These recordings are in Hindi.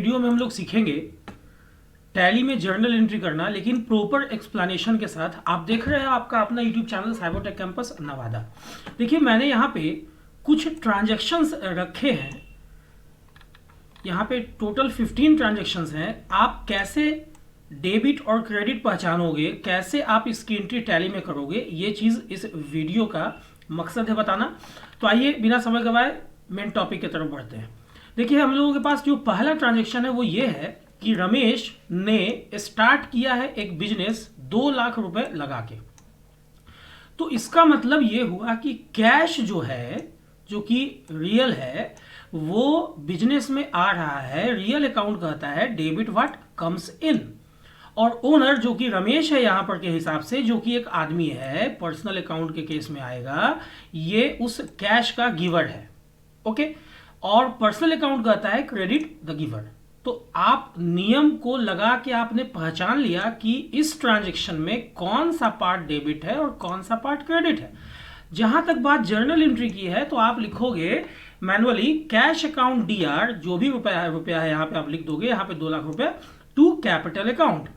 वीडियो में हम लोग सीखेंगे टैली में जर्नल एंट्री करना, लेकिन प्रॉपर एक्सप्लेनेशन के साथ। आप देख रहे हैं आपका अपना YouTube channel Cybertech campus Nawada. देखिए मैंने यहाँ पे कुछ ट्रांजैक्शंस रखे हैं, यहाँ पे टोटल 15 ट्रांजैक्शंस हैं। आप कैसे डेबिट और क्रेडिट पहचानोगे, कैसे आप इसकी एंट्री टैली में करोगे, ये चीज़ इस वीडियो का मकसद है बताना। तो आइए बिना समय गवाए मेन टॉपिक की तरफ बढ़ते हैं। देखिए हम लोगों के पास जो पहला ट्रांजैक्शन है वो ये है कि रमेश ने स्टार्ट किया है एक बिजनेस 2 लाख रुपए लगा के। तो इसका मतलब ये हुआ कि कैश जो है, जो कि रियल है, वो बिजनेस में आ रहा है। रियल अकाउंट कहता है डेबिट व्हाट कम्स इन, और ओनर जो कि रमेश है यहाँ पर के हिसाब से, जो कि एक आदमी है, पर्सनल अकाउंट के केस में आएगा, ये उस कैश का गिवर है। ओके, और पर्सनल अकाउंट कहता है क्रेडिट द गिवर। तो आप नियम को लगा के आपने पहचान लिया कि इस ट्रांजैक्शन में कौन सा पार्ट डेबिट है और कौन सा पार्ट क्रेडिट है। जहां तक बात जर्नल एंट्री की है तो आप लिखोगे मैनुअली कैश अकाउंट डीआर, जो भी रुपया है यहाँ पे आप लिख दोगे, यहाँ पे 2 लाख रुपया टू कैपिटल अकाउंट।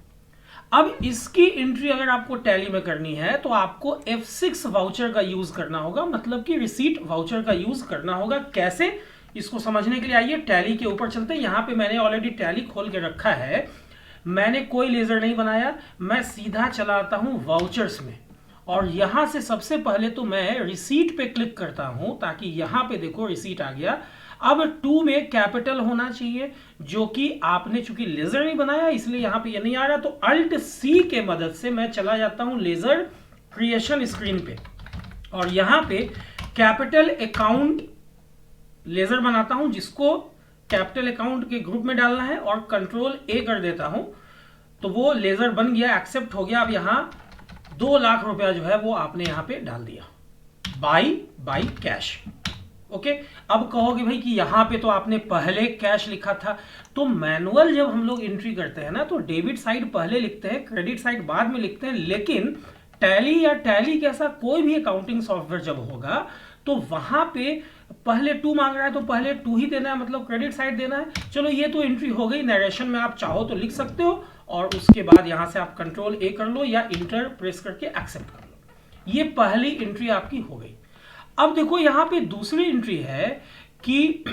अब इसकी एंट्री अगर आपको टैली में करनी है तो आपको F6 वाउचर का यूज करना होगा, मतलब कि रिसीट वाउचर का यूज करना होगा। कैसे, इसको समझने के लिए आइए टैली के ऊपर चलते हैं। यहाँ पे मैंने ऑलरेडी टैली खोल के रखा है, मैंने कोई लेजर नहीं बनाया, मैं सीधा चला आता हूँ वाउचर्स में, और यहाँ से सबसे पहले तो मैं रिसीट पे क्लिक करता हूँ, ताकि यहाँ पे देखो रिसीट आ गया। अब 2 में कैपिटल होना चाहिए, जो कि आपने चूंकि लेजर नहीं बनाया इसलिए यहाँ पे ये नहीं आ रहा। तो अल्ट सी के मदद से मैं चला जाता हूँ लेजर क्रिएशन स्क्रीन पे, और यहाँ पे कैपिटल अकाउंट लेजर बनाता हूं, जिसको कैपिटल अकाउंट के ग्रुप में डालना है, और कंट्रोल ए कर देता हूं। तो वो लेजर बन गया, एक्सेप्ट हो गया। अब यहां 2 लाख रुपया जो है वो आपने यहां पे डाल दिया, बाई कैश। ओके, अब कहोगे भाई कि यहां पे तो आपने पहले कैश लिखा था। तो मैनुअल जब हम लोग एंट्री करते हैं ना, तो डेबिट साइड पहले लिखते हैं, क्रेडिट साइड बाद में लिखते हैं। लेकिन टैली या टैली जैसा कोई भी अकाउंटिंग सॉफ्टवेयर जब होगा तो वहां पे पहले 2 मांग रहा है तो पहले 2 ही देना है, मतलब क्रेडिट साइड देना है। चलो ये तो एंट्री हो गई, नरेशन में आप चाहो तो लिख सकते हो, और उसके बाद यहां से आप कंट्रोल ए कर लो या इंटर प्रेस करके एक्सेप्ट कर लो। ये पहली एंट्री आपकी हो गई। अब देखो यहां पे दूसरी एंट्री है कि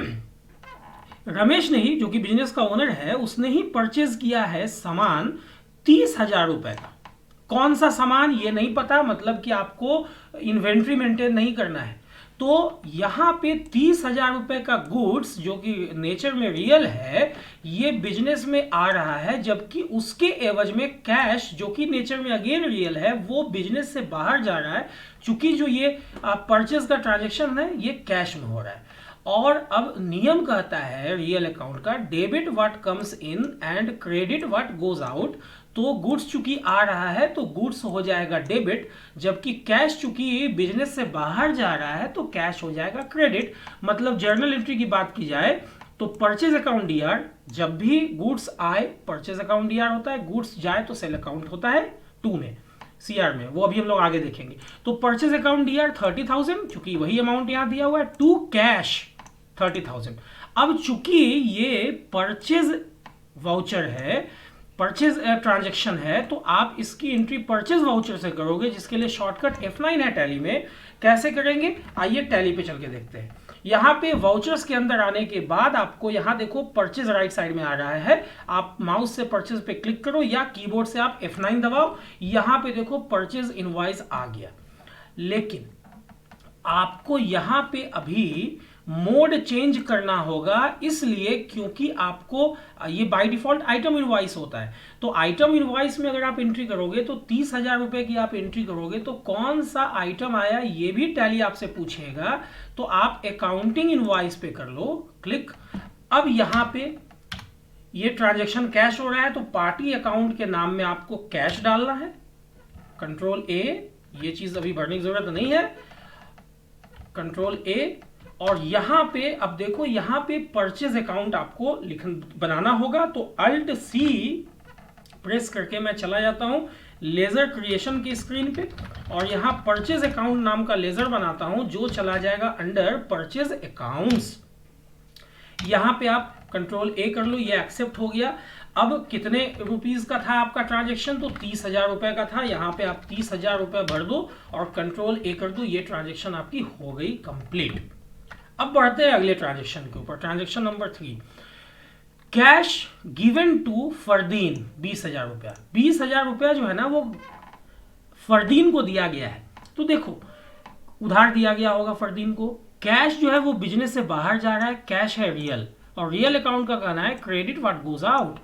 रमेश ने ही, जो कि बिजनेस का ओनर है, उसने ही परचेज किया है सामान 30,000 रुपए का। कौन सा सामान ये नहीं पता, मतलब कि आपको इन्वेंट्री मेंटेन नहीं करना है। तो यहां पे 30,000 रुपए का गुड्स, जो कि नेचर में रियल है, ये बिजनेस में आ रहा है, जबकि उसके एवज में कैश, जो कि नेचर में अगेन रियल है, वो बिजनेस से बाहर जा रहा है। चूंकि जो ये परचेज का ट्रांजेक्शन है ये कैश में हो रहा है। और अब नियम कहता है रियल अकाउंट का, debit what comes in and credit what goes out. तो गुड्स चूंकि आ रहा है तो गुड्स हो जाएगा डेबिट, जबकि कैश चूंकि बिजनेस से बाहर जा रहा है तो कैश हो जाएगा क्रेडिट। मतलब जर्नल एंट्री की बात की जाए तो परचेज अकाउंट डीआर, जब भी गुड्स आए परचेज अकाउंट डीआर होता है, गुड्स जाए तो सेल अकाउंट होता है 2 में, सीआर में, वो अभी हम लोग आगे देखेंगे। तो परचेज अकाउंट डीआर 30,000, चूंकि वही अमाउंट यहां दिया हुआ है, टू कैश 30,000। अब चूंकि ये परचेज वाउचर है, परचेज ट्रांजैक्शन है, तो आप इसकी एंट्री परचेज वाउचर से करोगे, जिसके लिए शॉर्टकट F9 है टैली में। कैसे करेंगे, आइए टैली पे चल के देखते हैं। यहाँ पे वाउचर्स के अंदर आने के बाद आपको यहाँ देखो परचेज राइट साइड में आ रहा है, आप माउस से परचेज पे क्लिक करो या कीबोर्ड से आप F9 दबाओ। यहाँ पे देखो परचेज इनवॉइस आ गया, लेकिन आपको यहाँ पे अभी मोड चेंज करना होगा, इसलिए क्योंकि आपको ये बाय डिफॉल्ट आइटम इनवॉइस होता है। तो आइटम इनवॉइस में अगर आप एंट्री करोगे तो 30,000 रुपए की आप एंट्री करोगे, तो कौन सा आइटम आया ये भी टैली आपसे पूछेगा। तो आप अकाउंटिंग इनवॉइस पे कर लो क्लिक। अब यहां पे ये ट्रांजेक्शन कैश हो रहा है, तो पार्टी अकाउंट के नाम में आपको कैश डालना है, कंट्रोल ए। ये चीज अभी भरने की जरूरत नहीं है, कंट्रोल ए। और यहां पे अब देखो यहां पे परचेज अकाउंट आपको बनाना होगा, तो अल्ट सी प्रेस करके मैं चला जाता हूं लेजर क्रिएशन की स्क्रीन पे, और यहां परचेज अकाउंट नाम का लेजर बनाता हूं, जो चला जाएगा अंडर परचेज अकाउंट्स। यहां पे आप कंट्रोल ए कर लो, ये एक्सेप्ट हो गया। अब कितने रुपीस का था आपका ट्रांजेक्शन, तो 30,000 रुपए का था। यहाँ पे आप 30,000 रुपए भर दो और कंट्रोल ए कर दो, ये ट्रांजेक्शन आपकी हो गई कंप्लीट। अब बढ़ते हैं अगले ट्रांजेक्शन के ऊपर, transaction number 3, cash given to Fardeen 20,000 रुपया। 20,000 रुपया जो है ना वो फरदीन को दिया गया है। तो देखो उधार दिया गया होगा फरदीन को, कैश जो है वो बिजनेस से बाहर जा रहा है, कैश है रियल, और रियल अकाउंट का कहना है क्रेडिट व्हाट गोज आउट।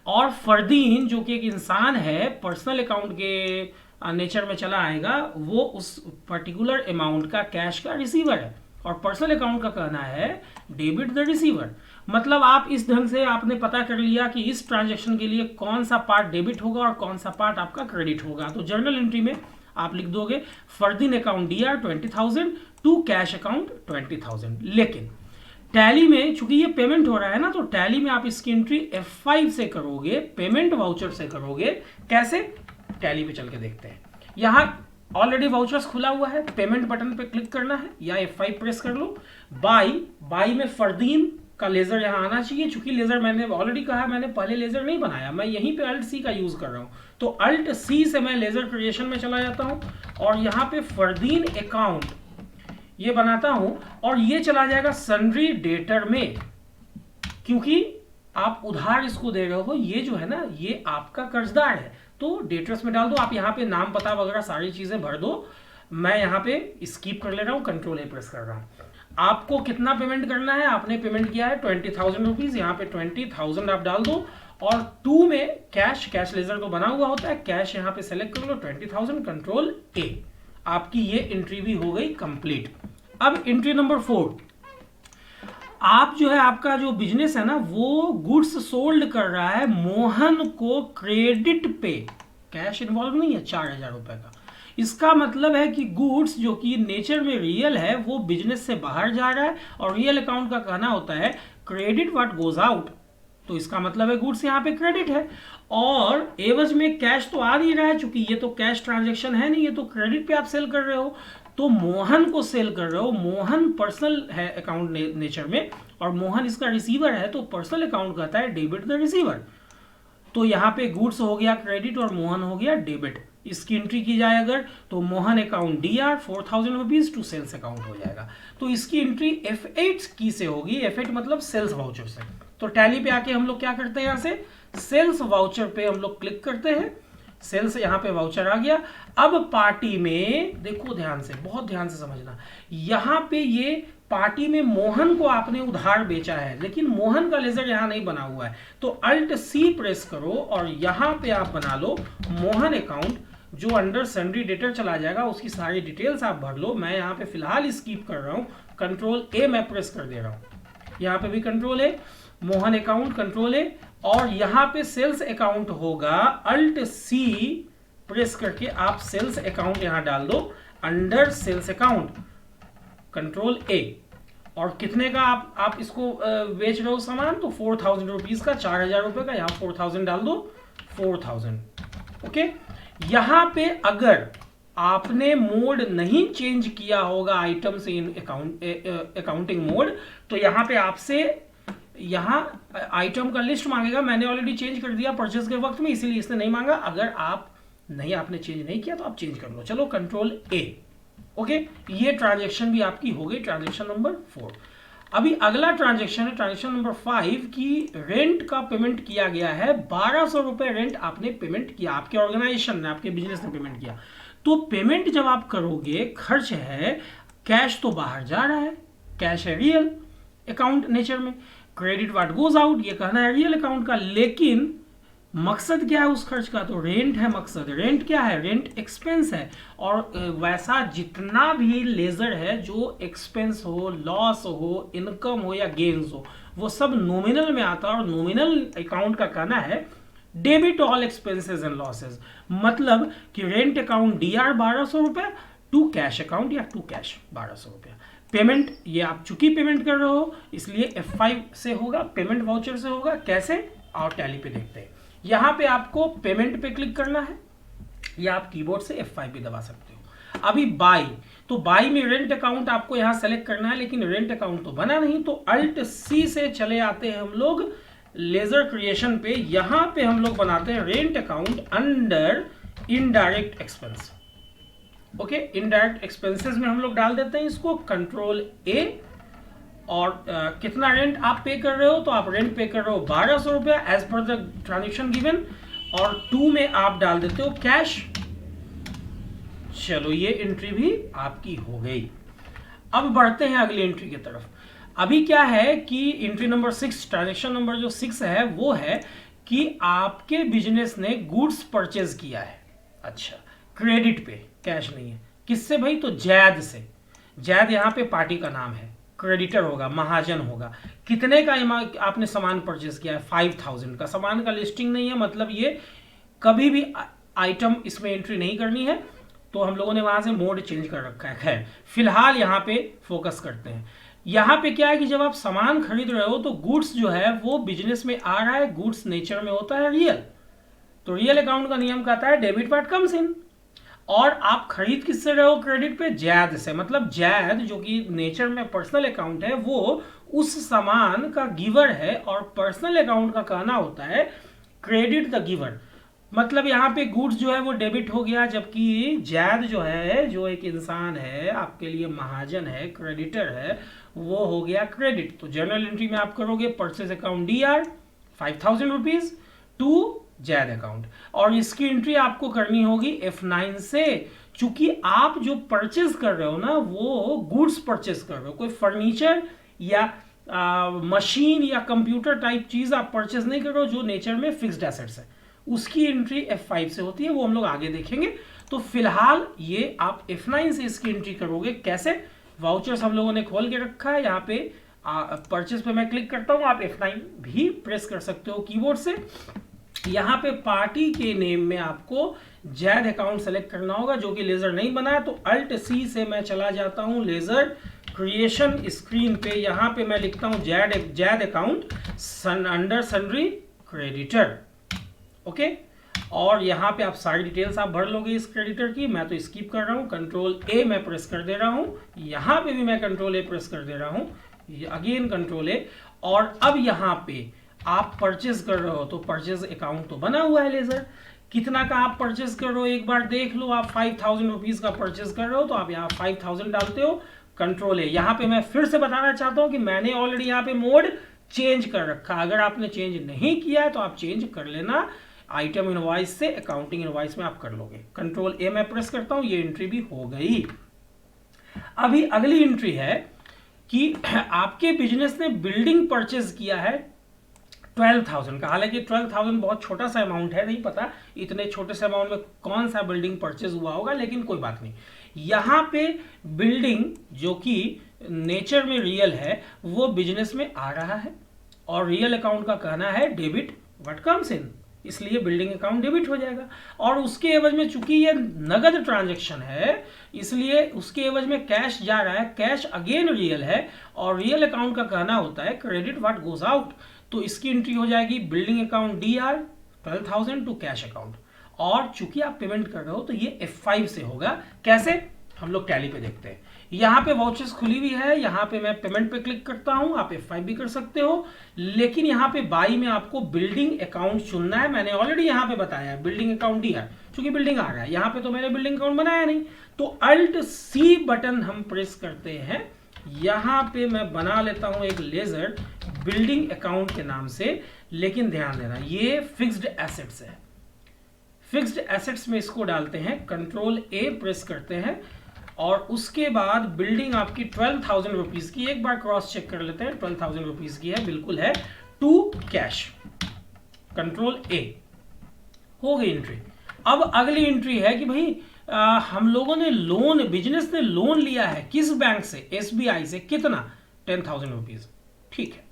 और फरदीन जो कि एक इंसान है, पर्सनल अकाउंट के नेचर में चला आएगा, वो उस पर्टिकुलर अमाउंट का कैश का रिसीवर है, और पर्सनल अकाउंट का कहना है डेबिट द रिसीवर। मतलब आप इस ढंग से आपने पता कर लिया कि इस ट्रांजेक्शन के लिए कौन सा पार्ट डेबिट होगा और कौन सा पार्ट आपका क्रेडिट होगा। तो जर्नल एंट्री में आप लिख दोगे Fardeen account DR 20,000 to cash account 20,000। लेकिन टैली में चूंकि ये पेमेंट हो रहा है ना, तो टैली में आप इसकी एंट्री F5 से करोगे, पेमेंट वाउचर से करोगे। कैसे, टैली पे चल के देखते हैं। यहाँ ऑलरेडी वाउचर्स खुला हुआ है, पेमेंट बटन पे क्लिक करना है या F5 प्रेस कर लो। बाई में फरदीन का लेजर यहाँ आना चाहिए। चूंकि लेजर मैंने ऑलरेडी कहा, मैंने पहले लेजर नहीं बनाया, मैं यहीं पे Alt C का यूज कर रहा हूँ। तो Alt C से मैं लेजर क्रिएशन में चला जाता हूँ और यहाँ पे फरदीन अकाउंट ये बनाता हूं और ये चला जाएगा सन्ड्री डेटर में, क्योंकि आप उधार इसको दे रहे हो। ये जो है ना ये आपका कर्जदार है, तो डेटर्स में डाल दो। आप यहाँ पे नाम पता वगैरह सारी चीजें भर दो। मैं यहाँ पे स्किप कर ले रहा हूँ, कंट्रोल ए प्रेस कर रहा हूँ। आपको कितना पेमेंट करना है, आपने पेमेंट किया है 20,000 रुपीज, यहाँ पे 20,000 आप डाल दो। और 2 में कैश लेजर तो बना हुआ होता है, कैश यहाँ पे सेलेक्ट कर लो 20,000, कंट्रोल ए। आपकी ये एंट्री भी हो गई कंप्लीट। अब एंट्री नंबर 4, आप जो है आपका जो बिजनेस है ना वो गुड्स सोल्ड कर रहा है मोहन को क्रेडिट पे, कैश इन्वॉल्व नहीं है, 4,000 रुपए का। इसका मतलब है कि गुड्स जो कि नेचर में रियल है वो बिजनेस से बाहर जा रहा है, और रियल अकाउंट का कहना होता है क्रेडिट व्हाट गोज आउट। तो इसका मतलब है गुड्स यहाँ पे क्रेडिट है, और एवज में कैश तो आ नहीं रहा है, चूंकि ये तो कैश ट्रांजैक्शन है नहीं, ये तो क्रेडिट पे आप सेल कर रहे हो। तो मोहन को सेल कर रहे हो, मोहन पर्सनल है अकाउंट नेचर में, और मोहन इसका रिसीवर है, तो पर्सनल अकाउंट कहता है डेबिट द रिसीवर। तो यहाँ पे गुड्स हो गया क्रेडिट और मोहन हो गया डेबिट। इसकी एंट्री की जाए अगर, तो Mohan account DR 4,000 rupees to sales account हो जाएगा। तो इसकी एंट्री F8 की से होगी, F8 मतलब सेल्स वाउचर से। तो टैली पे आके हम लोग क्या करते हैं, यहाँ से सेल्स वाउचर पे हम लोग क्लिक करते हैं, सेल्स यहाँ पे वाउचर आ गया। अब पार्टी में देखो ध्यान से, बहुत ध्यान से समझना, यहाँ पे ये पार्टी में मोहन को आपने उधार बेचा है, लेकिन मोहन का लेजर यहाँ नहीं बना हुआ है। तो Alt C प्रेस करो और यहाँ पे आप बना लो मोहन अकाउंट, जो अंडर सन्ड्री डेटर चला जाएगा, उसकी सारी डिटेल्स आप भर लो। मैं यहाँ पे फिलहाल स्किप कर रहा हूँ, कंट्रोल ए मैं प्रेस कर दे रहा हूँ। यहाँ पे भी control A, Mohan account control A, और यहाँ पे सेल्स अकाउंट होगा Alt C प्रेस करके आप सेल्स अकाउंट यहाँ डाल दो under sales account, control A. और कितने का आप इसको बेच रहे हो सामान, तो 4,000 रुपीज का, 4,000 रुपए का, यहाँ 4,000 डाल दो, 4,000। ओके, यहाँ पे अगर आपने मोड नहीं चेंज किया होगा आइटम्स इन अकाउंटिंग मोड, तो यहाँ पे आपसे यहाँ आइटम का लिस्ट मांगेगा। मैंने ऑलरेडी चेंज कर दिया परचेज के वक्त में, इसीलिए इसने नहीं मांगा। अगर आपने चेंज नहीं किया तो आप चेंज कर लो। चलो कंट्रोल ए। ओके, ये ट्रांजैक्शन भी आपकी हो गई, ट्रांजैक्शन नंबर 4। अभी अगला ट्रांजैक्शन है ट्रांजैक्शन नंबर 5 की रेंट का पेमेंट किया गया है। 1,200 रुपए रेंट आपने पेमेंट किया, आपके ऑर्गेनाइजेशन ने, आपके बिजनेस ने पेमेंट किया। तो पेमेंट जब आप करोगे, खर्च है, कैश तो बाहर जा रहा है, कैश है रियल अकाउंट नेचर में, क्रेडिट व्हाट गोज आउट ये कहना है रियल अकाउंट का। लेकिन मकसद क्या है उस खर्च का, तो रेंट है मकसद। रेंट क्या है, रेंट एक्सपेंस है, और वैसा जितना भी लेजर है जो एक्सपेंस हो, लॉस हो, इनकम हो या गेन्स हो, वो सब नॉमिनल में आता है। और नॉमिनल अकाउंट का कहना है debit all expenses and losses. मतलब कि रेंट अकाउंट DR 1,200 रुपए टू कैश अकाउंट या टू कैश 1,200 रुपया। पेमेंट ये आप चूंकि पेमेंट कर रहे हो इसलिए F5 से होगा, पेमेंट वाउचर से होगा। कैसे, और टैली पे देखते हैं। यहाँ पे आपको पेमेंट पे क्लिक करना है, या आप कीबोर्ड से F5 भी दबा सकते हो। अभी बाई, तो बाई में रेंट अकाउंट आपको यहाँ सेलेक्ट करना है, लेकिन रेंट अकाउंट तो बना नहीं, तो अल्ट सी से चले आते हैं हम लोग लेजर क्रिएशन पे। यहां पे हम लोग बनाते हैं rent account under indirect expense. Okay, indirect expenses में हम लोग डाल देते हैं इसको, कंट्रोल ए, और कितना रेंट आप पे कर रहे हो, तो आप रेंट पे कर रहे हो 1200 रुपया as per the transaction given, और 2 में आप डाल देते हो कैश। चलो ये एंट्री भी आपकी हो गई। अब बढ़ते हैं अगली एंट्री की तरफ। अभी क्या है कि एंट्री नंबर 6, ट्रांजेक्शन नंबर जो 6 है वो है कि आपके बिजनेस ने गुड्स परचेज किया है। अच्छा, क्रेडिट पे, कैश नहीं है। किससे भाई, तो जैद से। जैद यहाँ पे पार्टी का नाम है, क्रेडिटर होगा, महाजन होगा। कितने का आपने सामान परचेज किया है, 5000 का। सामान का लिस्टिंग नहीं है, मतलब ये कभी भी आइटम इसमें एंट्री नहीं करनी है, तो हम लोगों ने वहां से मोड चेंज कर रखा है। खैर, फिलहाल यहाँ पे फोकस करते हैं। यहाँ पे क्या है कि जब आप सामान खरीद रहे हो तो गुड्स जो है वो बिजनेस में आ रहा है, गुड्स नेचर में होता है रियल, तो रियल अकाउंट का नियम कहता है डेबिट पार्ट कम्स इन। और आप खरीद किससे रहे हो क्रेडिट पे, जैद से। मतलब जैद जो कि नेचर में पर्सनल अकाउंट है वो उस सामान का गिवर है, और पर्सनल अकाउंट का कहना होता है क्रेडिट द गिवर। मतलब यहाँ पे गुड्स जो है वो डेबिट हो गया, जबकि जैद जो है, जो एक इंसान है आपके लिए महाजन है, क्रेडिटर है, वो हो गया क्रेडिट। तो जर्नल एंट्री में आप करोगे purchase account DR 5000 rupees to Zaid account, और इसकी एंट्री आपको करनी होगी F9 से, चूंकि आप जो परचेज कर रहे हो ना वो गुड्स परचेज कर रहे हो, कोई फर्नीचर या मशीन या कंप्यूटर टाइप चीज आप परचेज नहीं कर रहे हो जो नेचर में फिक्स्ड एसेट्स है। उसकी एंट्री F5 से होती है, वो हम लोग आगे देखेंगे। तो फिलहाल ये आप F9 से इसकी एंट्री करोगे। कैसे, वाउचर्स हम लोगों ने खोल के रखा है, यहाँ पे परचेज पे मैं क्लिक करता हूँ, आप F9 भी प्रेस कर सकते हो कीबोर्ड से। यहाँ पे पार्टी के नेम में आपको जैद अकाउंट सेलेक्ट करना होगा, जो कि लेजर नहीं बना है, तो अल्ट C से मैं चला जाता हूँ लेजर क्रिएशन स्क्रीन पे। यहाँ पे मैं लिखता हूँ Zaid account under sundry creditor. Okay, और यहाँ पे आप सारी डिटेल्स आप भर लोगे इस क्रेडिटर की। मैं तो स्किप कर रहा हूँ, कंट्रोल A मैं प्रेस कर दे रहा हूँ, यहाँ पे भी मैं कंट्रोल A प्रेस कर दे रहा हूँ, अगेन कंट्रोल A। और अब यहाँ पे आप परचेज कर रहे हो तो परचेज अकाउंट तो बना हुआ है लेजर। कितना का आप परचेज कर रहे हो एक बार देख लो, आप 5000 रुपीज का परचेज कर रहे हो तो आप यहाँ 5000 डालते हो, कंट्रोल A। यहाँ पे मैं फिर से बताना चाहता हूँ कि मैंने ऑलरेडी यहाँ पे मोड चेंज कर रखा। अगर आपने चेंज नहीं किया है तो आप चेंज कर लेना, आइटम इनवॉइस से अकाउंटिंग इनवॉइस में आप कर लोगे। कंट्रोल A मैं प्रेस करता हूँ, ये एंट्री भी हो गई। अभी अगली एंट्री है कि आपके बिजनेस ने बिल्डिंग परचेज किया है 12,000 का। हालांकि 12,000 बहुत छोटा सा अमाउंट है, नहीं पता इतने छोटे से अमाउंट में कौन सा बिल्डिंग परचेज हुआ होगा, लेकिन कोई बात नहीं। यहाँ पे बिल्डिंग जो कि नेचर में रियल है वो बिजनेस में आ रहा है, और रियल अकाउंट का कहना है डेबिट व्हाट कम्स इन, इसलिए बिल्डिंग अकाउंट डेबिट हो जाएगा। और उसके एवज में चूंकि ये नगद ट्रांजैक्शन है इसलिए उसके एवज में कैश जा रहा है, कैश अगेन रियल है, और रियल अकाउंट का कहना होता है क्रेडिट व्हाट गोज आउट। तो इसकी एंट्री हो जाएगी building account DR 12,000 to cash account, और चूंकि आप पेमेंट कर रहे हो तो ये F5 से होगा। कैसे, हम लोग टैली पे देखते हैं। यहाँ पे वाउचर्स खुली हुई है, यहाँ पे मैं पेमेंट पे क्लिक करता हूँ, आप F5 भी कर सकते हो, लेकिन यहाँ पे बाई में आपको बिल्डिंग अकाउंट चुनना है। मैंने ऑलरेडी यहाँ पे बताया है बिल्डिंग अकाउंट DR, चूंकि बिल्डिंग आ रहा है, यहाँ पे तो मैंने बिल्डिंग अकाउंट बनाया नहीं, तो अल्ट C बटन हम प्रेस करते हैं। यहाँ पे मैं बना लेता हूँ एक लेजर बिल्डिंग अकाउंट के नाम से, लेकिन ध्यान देना ये फिक्स्ड एसेट्स है। फिक्स्ड एसेट्स में इसको डालते हैं, कंट्रोल A प्रेस करते हैं, और उसके बाद बिल्डिंग आपकी 12,000 रुपीज की, एक बार क्रॉस चेक कर लेते हैं, 12,000 रुपीज की है, बिल्कुल है, टू कैश, कंट्रोल A, हो गई एंट्री। अब अगली एंट्री है कि भाई हम लोगों ने लोन, बिजनेस ने लोन लिया है, किस बैंक से, SBI से, कितना, 10,000 रुपीज। ठीक है,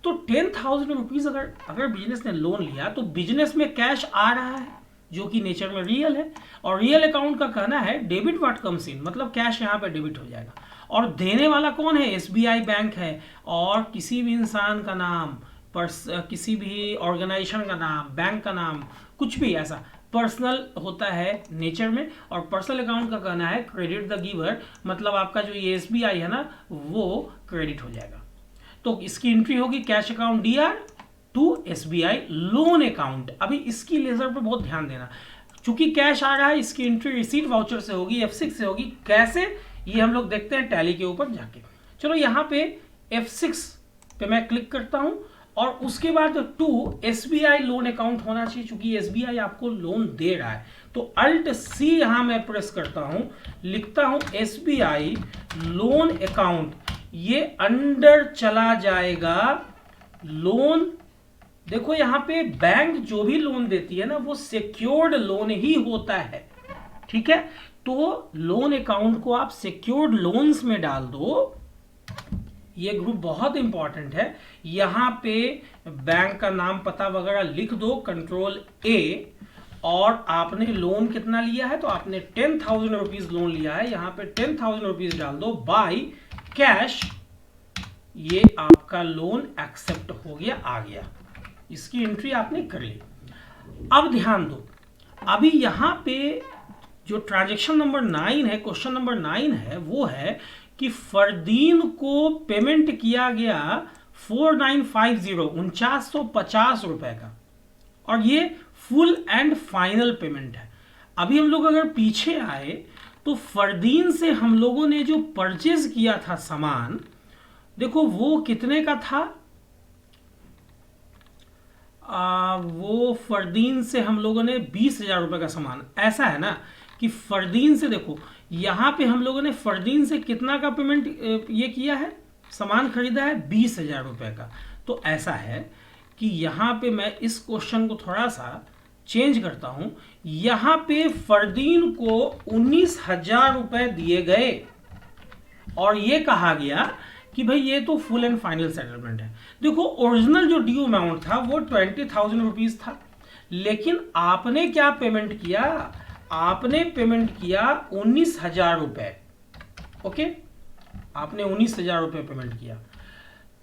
तो 10,000 रुपीज अगर बिजनेस ने लोन लिया तो बिजनेस में कैश आ रहा है जो कि नेचर में रियल है, और रियल अकाउंट का कहना है डेबिट व्हाट कम्स इन, मतलब कैश यहाँ पे डेबिट हो जाएगा। और देने वाला कौन है, SBI बैंक है, और किसी भी इंसान का नाम किसी भी ऑर्गेनाइजेशन का नाम, बैंक का नाम, कुछ भी ऐसा पर्सनल होता है नेचर में। और पर्सनल अकाउंट का कहना है क्रेडिट द गिवर, मतलब आपका जो ये SBI है ना वो क्रेडिट हो जाएगा। तो इसकी एंट्री होगी cash account DR to SBI loan account. अभी इसकी लेजर पर बहुत ध्यान देना, चूंकि कैश आ रहा है इसकी एंट्री रिसीट वाउचर से होगी, F6 से होगी। कैसे, ये हम लोग देखते हैं टैली के ऊपर जाके। चलो यहाँ पे F6 पे मैं क्लिक करता हूं और उसके बाद टू SBI लोन अकाउंट होना चाहिए, चूंकि SBI आपको लोन दे रहा है। तो Alt+C यहां मैं प्रेस करता हूं, लिखता हूं SBI लोन अकाउंट, ये अंडर चला जाएगा लोन। देखो यहाँ पे बैंक जो भी लोन देती है ना वो सिक्योर्ड लोन ही होता है, ठीक है। तो लोन अकाउंट को आप सिक्योर्ड लोन्स में डाल दो, ये ग्रुप बहुत इंपॉर्टेंट है। यहां पे बैंक का नाम, पता वगैरह लिख दो, Ctrl+A, और आपने लोन कितना लिया है, तो आपने 10,000 रुपीज लोन लिया है, यहां पे 10,000 रुपीज डाल दो बाय कैश। ये आपका लोन एक्सेप्ट हो गया, आ गया, इसकी एंट्री आपने कर ली। अब ध्यान दो, अभी यहां पे जो ट्रांजैक्शन नंबर 9 है, क्वेश्चन नंबर 9 है, वो है कि फरदीन को पेमेंट किया गया 4950 रुपए का, और ये फुल एंड फाइनल पेमेंट है। अभी हम लोग अगर पीछे आए तो फरदीन से हम लोगों ने जो परचेज किया था सामान, देखो वो कितने का था, वो फरदीन से हम लोगों ने 20,000 रुपए का सामान, ऐसा है ना कि फरदीन से, देखो यहां पे हम लोगों ने फरदीन से कितना का पेमेंट ये किया है, सामान खरीदा है 20,000 रुपए का। तो ऐसा है कि यहां पे मैं इस क्वेश्चन को थोड़ा सा चेंज करता हूं, यहां पे फरदीन को 19,000 रुपए दिए गए और ये कहा गया कि भाई ये तो फुल एंड फाइनल सेटलमेंट है। देखो ओरिजिनल जो ड्यू अमाउंट था वो 20,000 रुपीज था, लेकिन आपने क्या पेमेंट किया, आपने पेमेंट किया 19,000 रुपए, ओके, आपने 19,000 रुपए पेमेंट किया।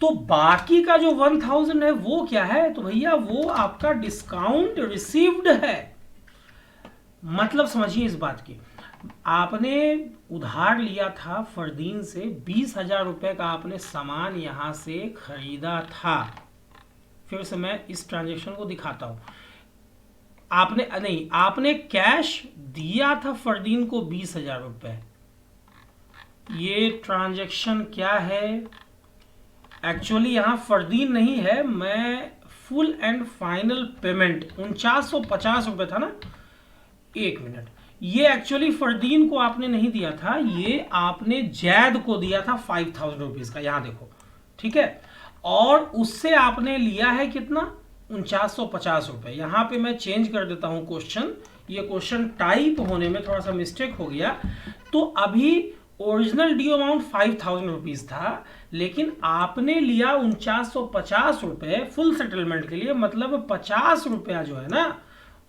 तो बाकी का जो 1,000 है वो क्या है, तो भैया वो आपका डिस्काउंट रिसीव्ड है। मतलब समझिए इस बात की, आपने उधार लिया था फरदीन से 20,000 रुपए का, आपने सामान यहां से खरीदा था। फिर से मैं इस ट्रांजैक्शन को दिखाता हूं, आपने नहीं, आपने कैश दिया था फरदीन को 20,000 रुपए। ये ट्रांजैक्शन क्या है, एक्चुअली यहां फरदीन नहीं है, मैं फुल एंड फाइनल पेमेंट 4950 रुपए था ना, एक मिनट, ये एक्चुअली फरदीन को आपने नहीं दिया था, ये आपने जैद को दिया था 5,000 रुपीज का, यहां देखो, ठीक है। और उससे आपने लिया है कितना, 4950 रुपए। यहां पे मैं चेंज कर देता हूं क्वेश्चन, ये क्वेश्चन टाइप होने में थोड़ा सा मिस्टेक हो गया। तो अभी ओरिजिनल ड्यू अमाउंट 5,000 रुपीज था, लेकिन आपने लिया 4950 रुपए फुल सेटलमेंट के लिए, मतलब 50 रुपया जो है ना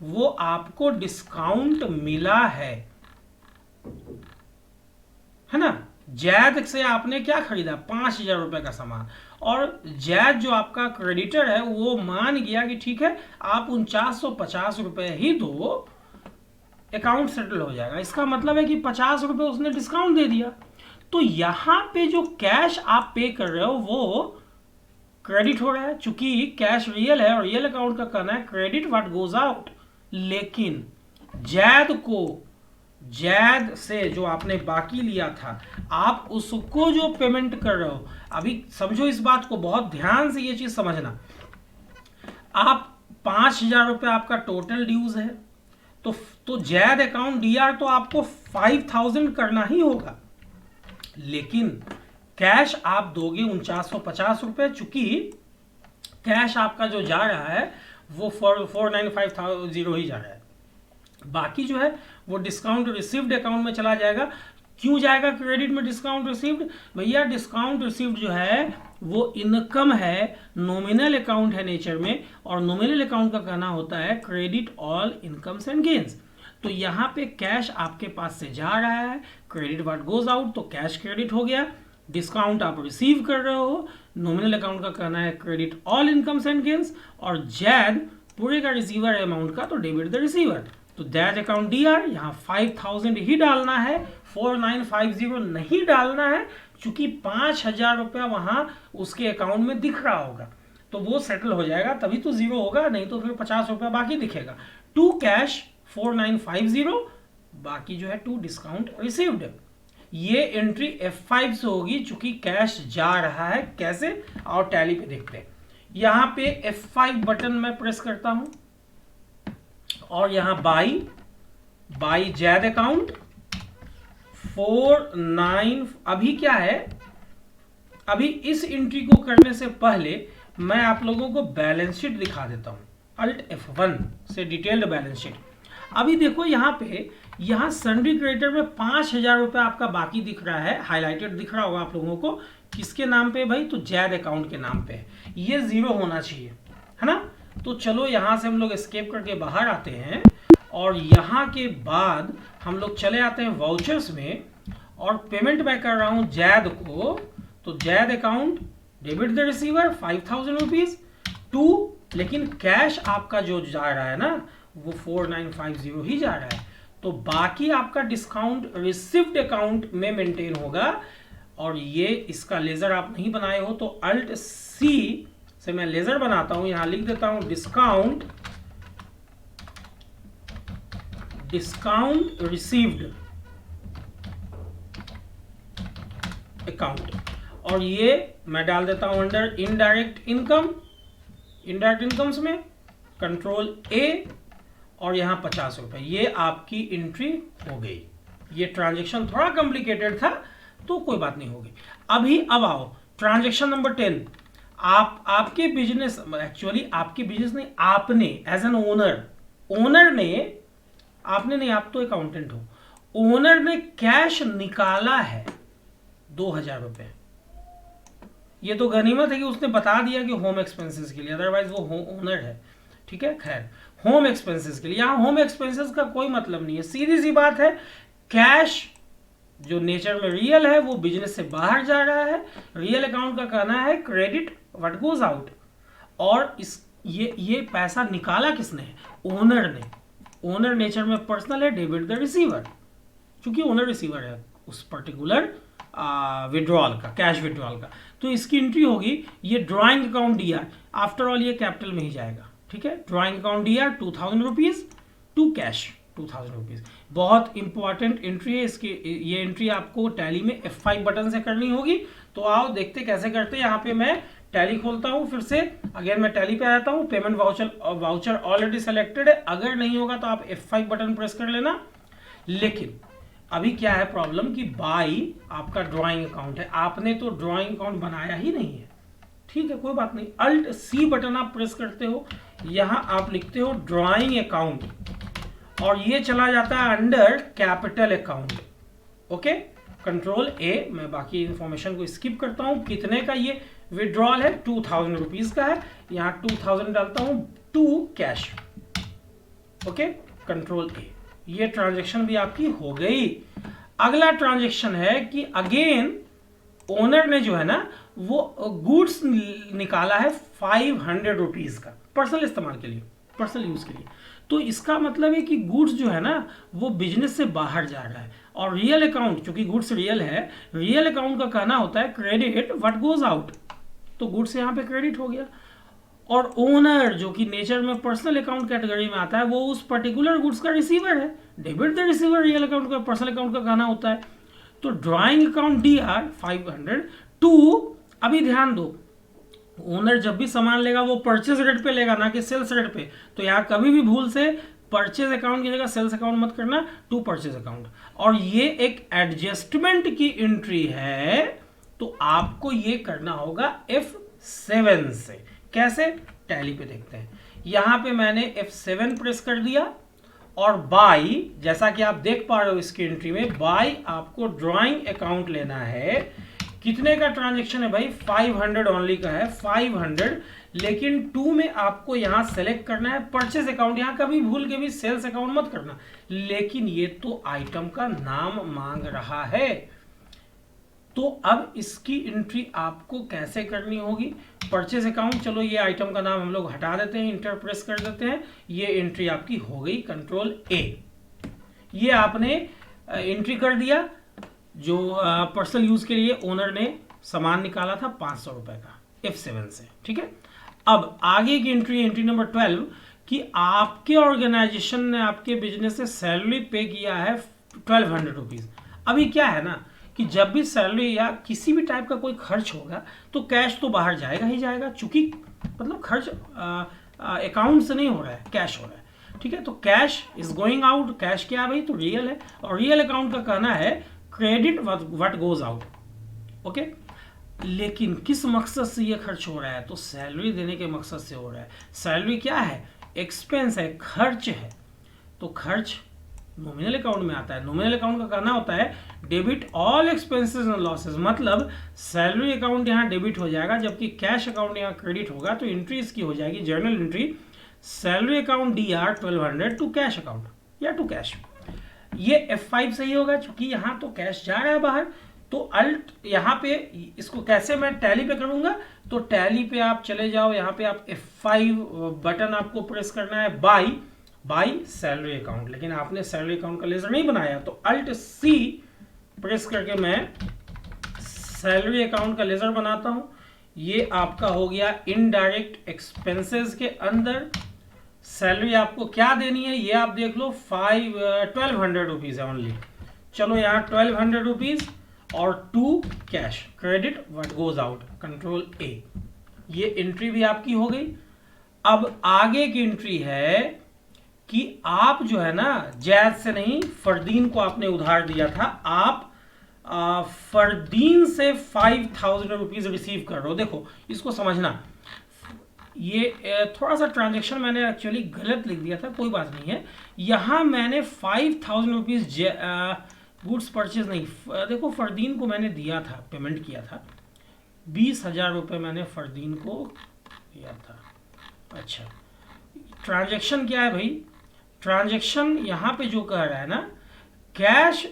वो आपको डिस्काउंट मिला है ना। जैद से आपने क्या खरीदा, 5,000 रुपए का सामान, और जैद जो आपका क्रेडिटर है वो मान गया कि ठीक है आप 4950 रुपए ही दो, अकाउंट सेटल हो जाएगा। इसका मतलब है कि 50 रुपए उसने डिस्काउंट दे दिया। तो यहां पे जो कैश आप पे कर रहे हो वो क्रेडिट हो रहा है, चूंकि कैश रियल है और रियल अकाउंट का कहना है क्रेडिट व्हाट गोज आउट। लेकिन जैद से जो आपने बाकी लिया था, आप उसको जो पेमेंट कर रहे हो, अभी समझो इस बात को, बहुत ध्यान से ये चीज समझना, आप 5,000 रुपए आपका टोटल ड्यूज है, तो जैद अकाउंट DR तो आपको 5,000 करना ही होगा, लेकिन कैश आप दोगे 4950 रुपए, चूंकि कैश आपका जो जा रहा है वो 4,950 ही जा रहा है, बाकी जो है वो डिस्काउंट रिसीव्ड अकाउंट में चला जाएगा। क्यों जाएगा क्रेडिट में डिस्काउंट रिसीव्ड, भैया डिस्काउंट रिसीव्ड जो है वो इनकम है, नॉमिनल अकाउंट है नेचर में, और नॉमिनल अकाउंट का कहना होता है credit all incomes and gains. तो यहाँ पे कैश आपके पास से जा रहा है, क्रेडिट व्हाट गोज आउट, तो कैश क्रेडिट हो गया। डिस्काउंट आप रिसीव कर रहे हो, नॉमिनल अकाउंट का कहना है credit all incomes and gains, और जैद पूरे का रिसीवर अमाउंट का तो डेबिट द रिसीवर। तो दैट अकाउंट डीआर यहाँ 5000 ही डालना है, 4950 नहीं डालना है, क्योंकि 5000 रुपया वहां उसके अकाउंट में दिख रहा होगा तो वो सेटल हो जाएगा, तभी तो जीरो होगा, नहीं तो फिर 50 रुपया बाकी दिखेगा। टू कैश 4950, बाकी जो है टू डिस्काउंट रिसीव्ड। ये एंट्री F5 से होगी चूंकि कैश जा रहा है। कैसे, और टैली पे देखते हैं। यहां पे F5 बटन मैं प्रेस करता हूं और यहां बाई जैद अकाउंट 49। अभी क्या है, अभी इस एंट्री को करने से पहले मैं आप लोगों को बैलेंस शीट दिखा देता हूं, अल्ट F1 से डिटेल्ड बैलेंस शीट। अभी देखो यहाँ सन्ड्री क्रेडिटर में 5000 रुपये आपका बाकी दिख रहा है, हाईलाइटेड दिख रहा होगा आप लोगों को। किसके नाम पे भाई, तो जैद अकाउंट के नाम पे। ये जीरो होना चाहिए, है ना। तो चलो यहाँ से हम लोग एस्केप करके बाहर आते हैं और यहाँ के बाद हम लोग चले आते हैं वाउचर्स में और पेमेंट मैं कर रहा हूँ जैद को। तो Zaid account debit the receiver 5000 rupees to, लेकिन कैश आपका जो जा रहा है ना वो 4950 ही जा रहा है। तो बाकी आपका डिस्काउंट रिसिव्ड अकाउंट में मेंटेन होगा। और ये इसका लेजर आप नहीं बनाए हो तो अल्ट सी से मैं लेजर बनाता हूं, यहां लिख देता हूं डिस्काउंट रिसीव्ड अकाउंट, और ये मैं डाल देता हूं अंडर इनडायरेक्ट इनकम्स में कंट्रोल ए, और यहाँ 50 रुपए। ये आपकी एंट्री हो गई। ये ट्रांजैक्शन थोड़ा कॉम्प्लिकेटेड था तो कोई बात नहीं होगी। अब आओ ट्रांजैक्शन नंबर 10। आपके बिजनेस, एक्चुअली आपके बिजनेस नहीं, आपने एज एन ओनर ने, आपने नहीं, आप तो अकाउंटेंट हो, ओनर ने कैश निकाला है 2000 रुपए। ये तो गनीमत है कि उसने बता दिया कि होम एक्सपेंसेस के लिए, अदरवाइज वो ओनर है, ठीक है। खैर, होम एक्सपेंसेस के लिए, यहां होम एक्सपेंसेस का कोई मतलब नहीं है, सीधी सी बात है। कैश जो नेचर में रियल है वो बिजनेस से बाहर जा रहा है। रियल अकाउंट का कहना है क्रेडिट व्हाट गोज आउट, और ये पैसा निकाला किसने है, ओनर ने। ओनर नेचर में पर्सनल है, डेबिट द रिसीवर, क्योंकि ओनर रिसीवर है उस पर्टिकुलर विड्रॉल का, कैश विड्रॉल का। तो इसकी एंट्री होगी ये drawing account DR, after all ये कैपिटल में ही जाएगा, ठीक है। Drawing account DR 2000 rupees to cash 2000 rupees. बहुत इंपॉर्टेंट एंट्री है इसकी। ये एंट्री आपको टैली में F5 बटन से करनी होगी। तो आओ देखते कैसे करते हैं। यहाँ पे मैं टैली खोलता हूँ, फिर से अगेन मैं टैली पे आता हूँ। पेमेंट वाउचर ऑलरेडी सेलेक्टेड है, अगर नहीं होगा तो आप F5 बटन प्रेस कर लेना। लेकिन अभी क्या है प्रॉब्लम कि बाई आपका ड्रॉइंग अकाउंट है, आपने तो ड्रॉइंग अकाउंट बनाया ही नहीं है, ठीक है, कोई बात नहीं। अल्ट सी बटन आप प्रेस करते हो, यहां आप लिखते हो ड्रॉइंग अकाउंट, और ये चला जाता है under capital account, okay. Control ए, मैं बाकी इंफॉर्मेशन को स्किप करता हूं। कितने का ये विड्रॉल है, 2000 रुपीज का है, यहां 2000 डालता हूं to cash, okay. Control A, ये ट्रांजैक्शन भी आपकी हो गई। अगला ट्रांजैक्शन है कि अगेन ओनर ने जो है ना वो गुड्स निकाला है 500 रुपीज का, पर्सनल इस्तेमाल के लिए, पर्सनल यूज के लिए। तो इसका मतलब है कि गुड्स जो है ना वो बिजनेस से बाहर जा रहा है। और रियल अकाउंट, चूंकि गुड्स रियल है, रियल अकाउंट का कहना होता है क्रेडिट व्हाट गोज आउट, तो गुड्स यहाँ पे क्रेडिट हो गया। और ओनर जो कि नेचर में पर्सनल अकाउंट कैटेगरी में आता है, वो उस पर्टिकुलर गुड्स का रिसीवर है, debit the receiver real account का, पर्सनल अकाउंट का कहना होता है। तो ड्रॉइंग अकाउंट डीआर 500 टू, अभी ध्यान दो, ओनर जब भी सामान लेगा वो परचेज रेट पे लेगा, ना कि सेल्स रेट पे। तो यहाँ कभी भी भूल से परचेज अकाउंट की जगह सेल्स अकाउंट मत करना, टू परचेज अकाउंट। और ये एक एडजस्टमेंट की एंट्री है, तो आपको ये करना होगा F7 से। कैसे, टैली पे देखते हैं। यहां पे मैंने F7 प्रेस कर दिया, और बाई, जैसा कि आप देख पा रहे हो इसकी एंट्री में, बाई आपको ड्रॉइंग अकाउंट लेना है। कितने का ट्रांजैक्शन है भाई, 500 ओनली का है, 500। लेकिन टू में आपको यहां सेलेक्ट करना है परचेज अकाउंट, यहां कभी भूल के भी सेल्स अकाउंट मत करना। लेकिन ये तो आइटम का नाम मांग रहा है, तो अब इसकी एंट्री आपको कैसे करनी होगी? परचेज अकाउंट, चलो ये आइटम का नाम हम लोग हटा देते हैं, इंटर प्रेस कर देते हैं, ये एंट्री आपकी हो गई, कंट्रोल ए। ये आपने एंट्री कर दिया, जो पर्सनल यूज के लिए ओनर ने सामान निकाला था 500 रुपए का F7 से, ठीक है। अब आगे की एंट्री नंबर 12 कि आपके ऑर्गेनाइजेशन ने आपके बिजनेस से सैलरी पे किया है 1200 रुपीज। अभी क्या है ना कि जब भी सैलरी या किसी भी टाइप का कोई खर्च होगा तो कैश तो बाहर जाएगा ही जाएगा, चूंकि मतलब खर्च अकाउंट से नहीं हो रहा है, कैश हो रहा है, ठीक है। तो cash is going out, cash क्या है भाई? तो रियल है, और रियल अकाउंट का कहना है credit what goes out, okay. लेकिन किस मकसद से ये खर्च हो रहा है? तो सैलरी देने के मकसद से हो रहा है। सैलरी क्या है? एक्सपेंस है, खर्च है, तो खर्च नॉमिनल अकाउंट में आता है। नॉमिनल अकाउंट का कहना होता है debit all expenses and losses, मतलब सैलरी अकाउंट यहाँ डेबिट हो जाएगा जबकि कैश अकाउंट यहाँ क्रेडिट होगा। तो एंट्री इसकी हो जाएगी journal entry salary account DR 1200 to cash account या टू कैश। ये F5 सही होगा क्योंकि यहाँ तो कैश जा रहा है बाहर। तो अल्ट यहाँ पे इसको कैसे मैं टैली पे करूंगा? तो टैली पे आप चले जाओ, यहाँ पे आप F5 बटन आपको प्रेस करना है, बाई सैलरी अकाउंट। लेकिन आपने सैलरी अकाउंट का लेजर नहीं बनाया, तो अल्ट C प्रेस करके मैं सैलरी अकाउंट का लेजर बनाता हूं। ये आपका हो गया इनडायरेक्ट एक्सपेंसेस के अंदर सैलरी आपको क्या देनी है ये आप देख लो, 1200 रुपीज है ओनली। चलो यहाँ 1200 रुपीज और to cash credit what goes out, control A। ये एंट्री भी आपकी हो गई। अब आगे की एंट्री है कि आप जो है ना जैद से नहीं, फरदीन को आपने उधार दिया था, आप फरदीन से 5000 रुपीज रिसीव कर रहे हो। देखो इसको समझना, ये थोड़ा सा ट्रांजेक्शन मैंने एक्चुअली गलत लिख दिया था, कोई बात नहीं है। यहाँ मैंने 5000 रुपीज गुड्स परचेज नहीं, देखो फरदीन को मैंने दिया था, पेमेंट किया था 20,000 रुपये मैंने फरदीन को दिया था। अच्छा, ट्रांजैक्शन क्या है भाई? ट्रांजैक्शन यहाँ पे जो कह रहा है ना, कैश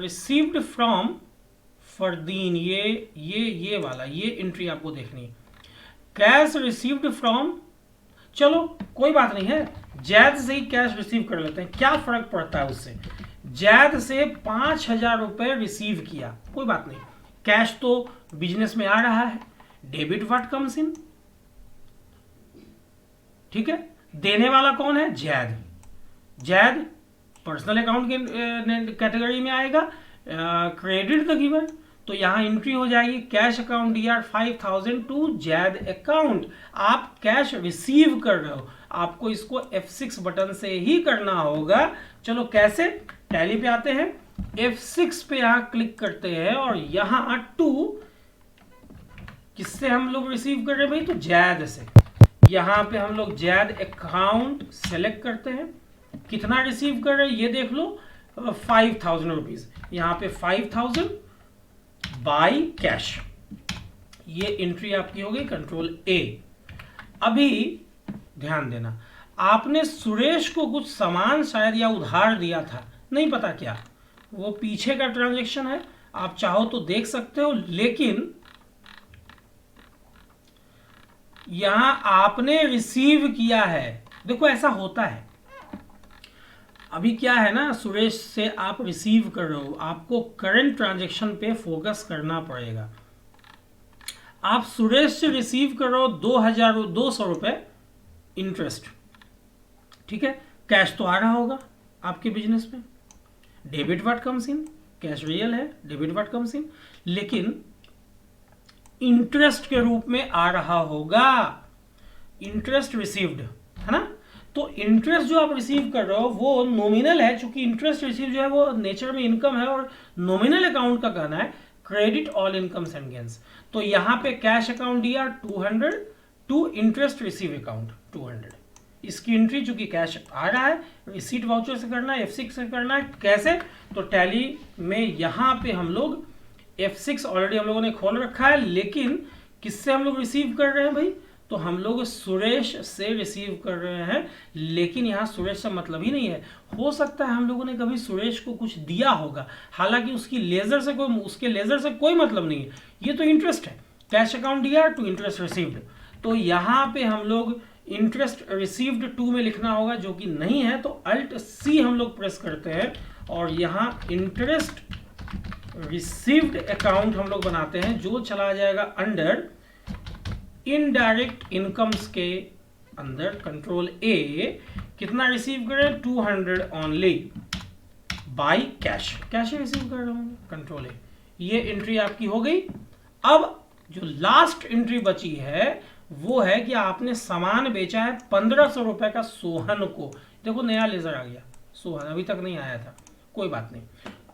रिसीव्ड फ्रॉम फरदीन, ये वाला, ये एंट्री आपको देखनी है। कैश रिसीव्ड फ्रॉम, चलो कोई बात नहीं है, जैद से ही कैश रिसीव कर लेते हैं, क्या फर्क पड़ता है उससे। जैद से 5000 रुपए रिसीव किया, कोई बात नहीं, कैश तो बिजनेस में आ रहा है, डेबिट व्हाट कम्स इन, ठीक है। देने वाला कौन है? जैद। जैद पर्सनल अकाउंट के कैटेगरी में आएगा, क्रेडिट द गिवर। तो यहां एंट्री हो जाएगी cash account DR 5000 to Zaid account. आप कैश रिसीव कर रहे हो, आपको इसको F6 बटन से ही करना होगा। चलो कैसे? टैली पे आते हैं, F6 पे यहां क्लिक करते हैं और यहां टू किससे हम लोग रिसीव कर रहे हैं भाई? तो जैद से। यहां पे हम लोग जैद अकाउंट सेलेक्ट करते हैं, कितना रिसीव कर रहे हैं ये देख लो, 5000 रुपीज। यहां पे 5000 बाई कैश, ये एंट्री आपकी हो गई, कंट्रोल A। अभी ध्यान देना, आपने सुरेश को कुछ सामान शायद या उधार दिया था, नहीं पता क्या, वो पीछे का ट्रांजैक्शन है, आप चाहो तो देख सकते हो। लेकिन यहां आपने रिसीव किया है, देखो ऐसा होता है। अभी क्या है ना, सुरेश से आप रिसीव कर रहे हो, आपको करंट ट्रांजैक्शन पे फोकस करना पड़ेगा। आप सुरेश से रिसीव कर रहे हो 2,200 रुपए इंटरेस्ट, ठीक है। कैश तो आ रहा होगा आपके बिजनेस में, debit what comes in, cash real है, डेबिट व्हाट कम्स इन, लेकिन इंटरेस्ट के रूप में आ रहा होगा, इंटरेस्ट रिसीव्ड, है ना। तो इंटरेस्ट जो आप रिसीव कर रहे हो वो नॉमिनल है, क्योंकि इंटरेस्ट रिसीव जो है वो नेचर में इनकम है, और नॉमिनल अकाउंट का कहना है credit all incomes and gains. तो यहां पे cash account DR 200 to interest receive account 200, इसकी एंट्री चूंकि कैश आ रहा है, रिसीट वाउचर से करना है, F6 से करना है। कैसे? तो टैली में यहां पे हम लोग F6 ऑलरेडी हम लोगों ने खोल रखा है, लेकिन किससे हम लोग रिसीव कर रहे हैं भाई? तो हम लोग सुरेश से रिसीव कर रहे हैं, लेकिन यहाँ सुरेश से मतलब ही नहीं है। हो सकता है हम लोगों ने कभी सुरेश को कुछ दिया होगा, हालांकि उसके लेजर से कोई मतलब नहीं है, ये तो इंटरेस्ट है। कैश अकाउंट दिया टू इंटरेस्ट रिसीव्ड, तो यहाँ पे हम लोग इंटरेस्ट रिसीव्ड टू में लिखना होगा, जो कि नहीं है, तो अल्ट सी हम लोग प्रेस करते हैं और यहाँ इंटरेस्ट रिसीव्ड अकाउंट हम लोग बनाते हैं, जो चला जाएगा अंडर इनडायरेक्ट इनकम्स के अंदर। कंट्रोल ए, कितना रिसीव करें, 200 only by cash, cash receive कर रहा हूं, कंट्रोल ए। ये एंट्री आपकी हो गई। अब जो लास्ट एंट्री बची है वो है कि आपने सामान बेचा है 1500 रुपए का सोहन को। देखो नया लेजर आ गया, सोहन अभी तक नहीं आया था, कोई बात नहीं।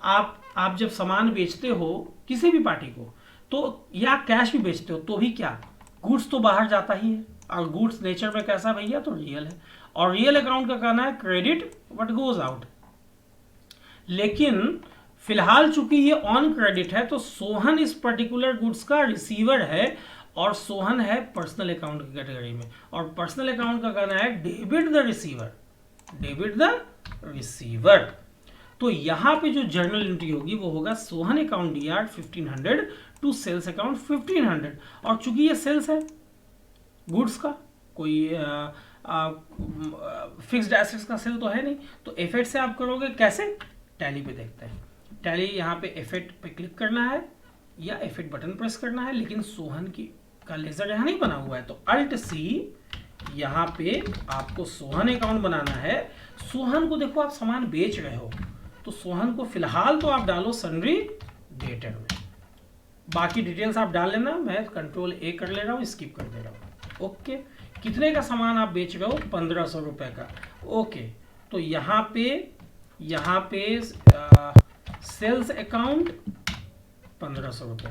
आप जब सामान बेचते हो किसी भी पार्टी को, तो या कैश भी बेचते हो, तो भी क्या, गुड्स तो बाहर जाता ही है, और गुड्स नेचर में कैसा भैया, तो रियल है। और रियल अकाउंट का कहना है क्रेडिट व्हाट गोज आउट। लेकिन फिलहाल चूंकि ये ऑन क्रेडिट है, तो सोहन इस पर्टिकुलर गुड्स का रिसीवर है, और सोहन है पर्सनल अकाउंट की कैटेगरी में, और पर्सनल अकाउंट का कहना है debit the receiver, debit the receiver. तो यहाँ पे जो जर्नल एंट्री होगी वो होगा Sohan account DR 1500 to sales account 1500, और चूंकि ये सेल्स है गुड्स का, कोई फिक्स्ड एसेट्स का सेल तो है नहीं, तो एफेक्ट से आप करोगे कैसे, टैली पे देखते हैं। टैली यहाँ पे इफेक्ट पे क्लिक करना है या इफेक्ट बटन प्रेस करना है, लेकिन सोहन की का लेजर यहाँ नहीं बना हुआ है, तो अल्ट सी, यहाँ पे आपको सोहन अकाउंट बनाना है। सोहन को देखो आप सामान बेच रहे हो, तो सोहन को फिलहाल तो आप डालो सन्ड्री डेटेड में, बाकी डिटेल्स आप डाल लेना, मैं कंट्रोल ए कर ले रहा हूँ, स्किप कर दे रहा हूँ। ओके, कितने का सामान आप बेच रहे हो, 1500 रुपए का। ओके, तो यहाँ पे सेल्स अकाउंट 1500 रुपए।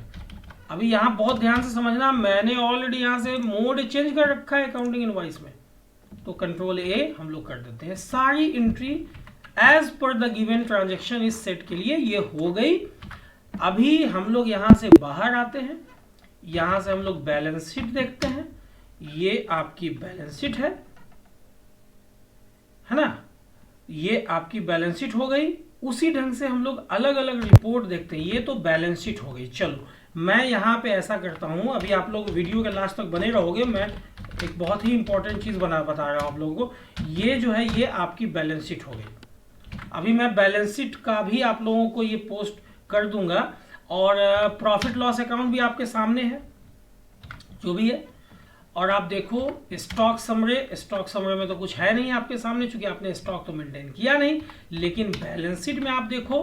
अभी यहाँ बहुत ध्यान से समझना, मैंने ऑलरेडी यहाँ से मोड चेंज कर रखा है अकाउंटिंग इनवॉइस में, तो कंट्रोल ए हम लोग कर देते हैं। सारी entry as per the given transaction इस सेट के लिए ये हो गई। अभी हम लोग यहाँ से बाहर आते हैं, यहाँ से हम लोग बैलेंस शीट देखते हैं। ये आपकी बैलेंस शीट है ना, ये आपकी बैलेंस शीट हो गई। उसी ढंग से हम लोग अलग अलग रिपोर्ट देखते हैं। ये तो बैलेंस शीट हो गई। चलो मैं यहाँ पे ऐसा करता हूँ, अभी आप लोग वीडियो के लास्ट तक बने रहोगे, मैं एक बहुत ही इंपॉर्टेंट चीज़ बता रहा हूँ आप लोगों को। ये जो है ये आपकी बैलेंस शीट हो गई। अभी मैं बैलेंस शीट का भी आप लोगों को ये पोस्ट कर दूंगा, और प्रॉफिट लॉस अकाउंट भी आपके सामने है जो भी है। और आप देखो स्टॉक समरे में तो कुछ है नहीं आपके सामने, चूंकि आपने स्टॉक तो मेंटेन किया नहीं। लेकिन बैलेंस शीट में आप देखो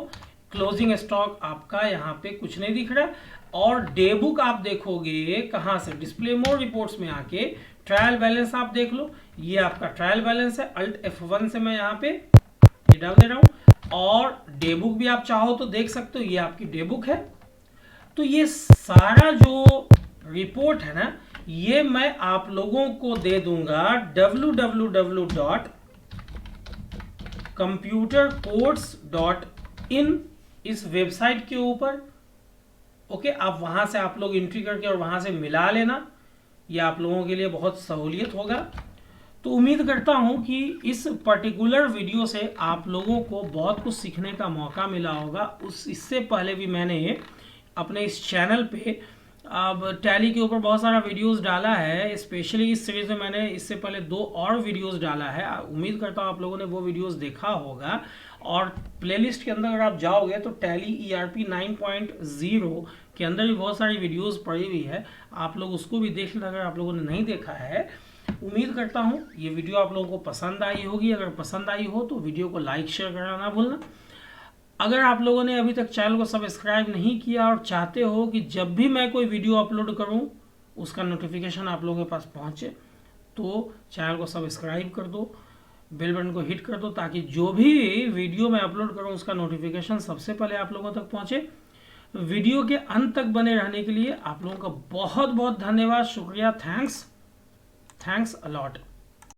क्लोजिंग स्टॉक आपका यहाँ पे कुछ नहीं दिख रहा। और डे बुक आप देखोगे कहाँ से, डिस्प्ले मोर रिपोर्ट्स में आके ट्रायल बैलेंस आप देख लो, ये आपका ट्रायल बैलेंस है। अल्ट F1 से मैं यहाँ पे ये डाल दे रहा हूँ। और डे बुक भी आप चाहो तो देख सकते हो, ये आपकी डे बुक है। तो ये सारा जो रिपोर्ट है ना, ये मैं आप लोगों को दे दूंगा www.computercodes.in इस वेबसाइट के ऊपर। ओके, आप वहां से आप लोग एंट्री करके और वहां से मिला लेना, ये आप लोगों के लिए बहुत सहूलियत होगा। तो उम्मीद करता हूं कि इस पर्टिकुलर वीडियो से आप लोगों को बहुत कुछ सीखने का मौका मिला होगा। इससे पहले भी मैंने अपने इस चैनल पे अब टैली के ऊपर बहुत सारा वीडियोस डाला है। स्पेशली इस सीरीज में मैंने इससे पहले 2 और वीडियोस डाला है। उम्मीद करता हूँ आप लोगों ने वो वीडियोस देखा होगा। और प्लेलिस्ट के अंदर अगर आप जाओगे तो टैली ERP 9.0 के अंदर भी बहुत सारी वीडियोस पड़ी हुई है, आप लोग उसको भी देख लेना अगर आप लोगों ने नहीं देखा है। उम्मीद करता हूँ ये वीडियो आप लोगों को पसंद आई होगी। अगर पसंद आई हो तो वीडियो को लाइक शेयर करना ना भूलना। अगर आप लोगों ने अभी तक चैनल को सब्सक्राइब नहीं किया और चाहते हो कि जब भी मैं कोई वीडियो अपलोड करूं उसका नोटिफिकेशन आप लोगों के पास पहुंचे, तो चैनल को सब्सक्राइब कर दो, बेल बटन को हिट कर दो, ताकि जो भी वीडियो मैं अपलोड करूं उसका नोटिफिकेशन सबसे पहले आप लोगों तक पहुंचे। वीडियो के अंत तक बने रहने के लिए आप लोगों का बहुत बहुत धन्यवाद, शुक्रिया, थैंक्स अलॉट।